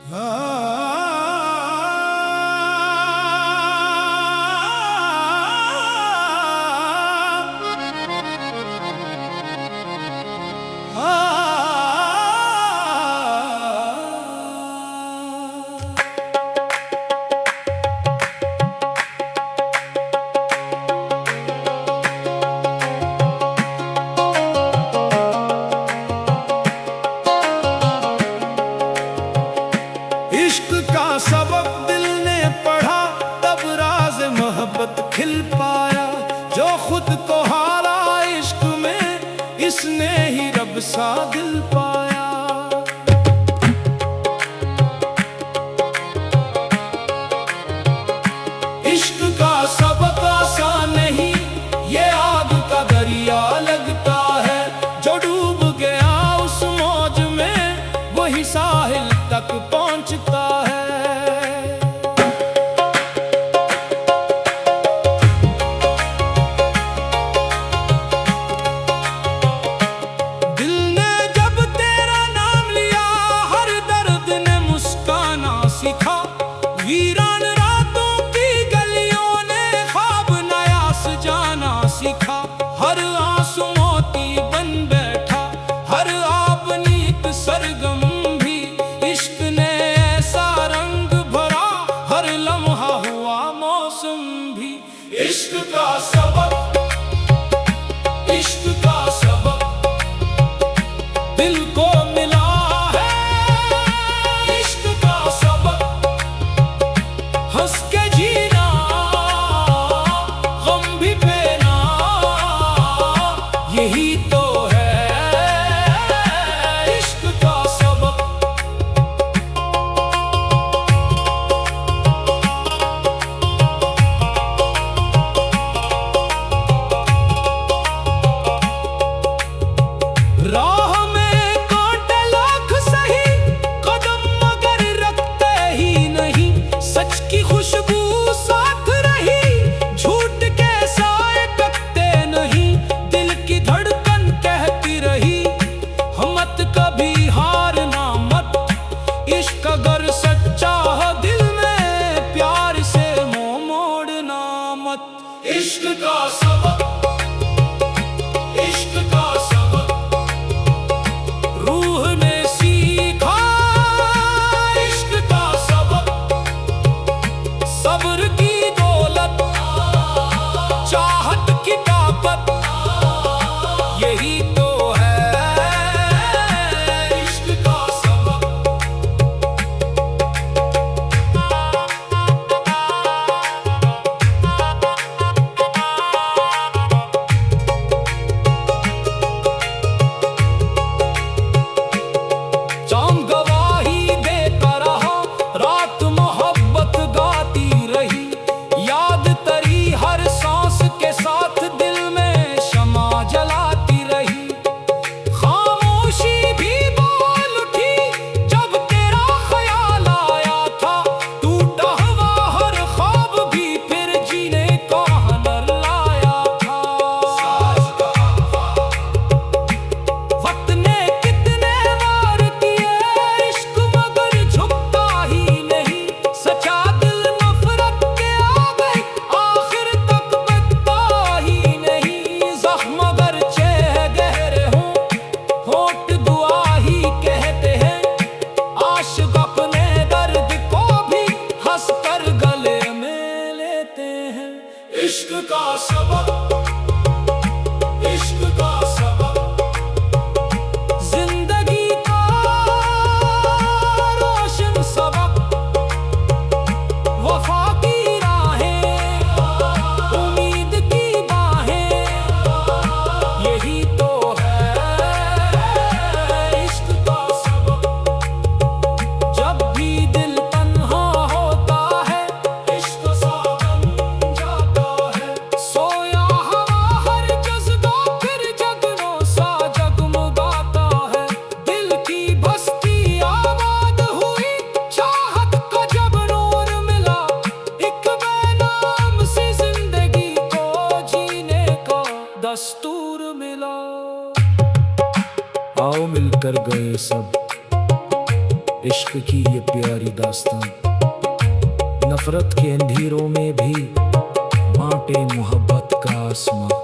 इश्क का सबक दिल ने पढ़ा, तब राज मोहब्बत खिल पाया। जो खुद को हारा इश्क में, इसने ही रब सा दिल पाया। इश्क का सबक आसान नहीं, ये आग का दरिया लगता है। जो डूब गया उस मौज में, वही साहिल तक पहुंचता है। दिल ने जब तेरा नाम लिया, हर दर्द ने मुस्काना सीखा। वीरान रातों की गलियों ने ख्वाब नया सजाना सीखा। हर आंसू मोती बन बैठा, हर आब नीत सरगम भी। इश्क ने ऐसा इश्क की ये प्यारी दास्तान, नफरत के अंधेरों में भी बांटे मोहब्बत का आसमां।